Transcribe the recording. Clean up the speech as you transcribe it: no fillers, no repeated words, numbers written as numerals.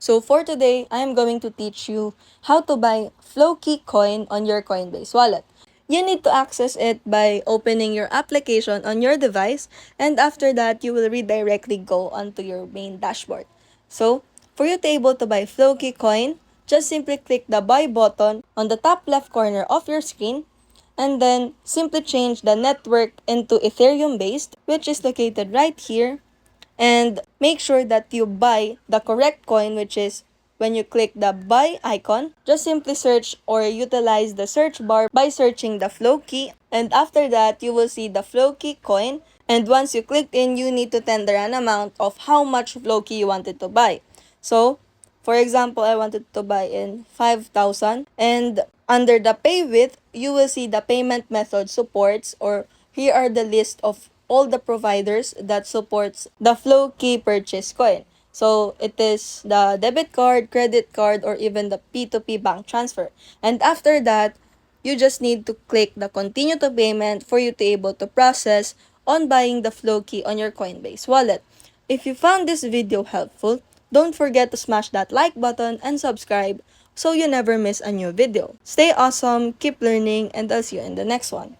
So for today, I am going to teach you how to buy Floki coin on your Coinbase wallet. You need to access it by opening your application on your device, and after that, you will redirectly go onto your main dashboard. So, for you to be able to buy Floki coin, just simply click the buy button on the top left corner of your screen, and then simply change the network into Ethereum based, which is located right here, and make sure that you buy the correct coin, which is when you click the buy icon, just simply search or utilize the search bar by searching the Floki, and after that you will see the Floki coin, and once you click in, you need to tender an amount of how much Floki you wanted to buy. So for example, I wanted to buy in 5,000, and under the pay with, you will see the payment method supports, or here are the list of all the providers that supports the Floki purchase coin. So it is the debit card, credit card, or even the P2P bank transfer. And after that, you just need to click the continue to payment for you to be able to process on buying the Floki on your Coinbase wallet. If you found this video helpful, don't forget to smash that like button and subscribe so you never miss a new video. Stay awesome, keep learning, and I'll see you in the next one.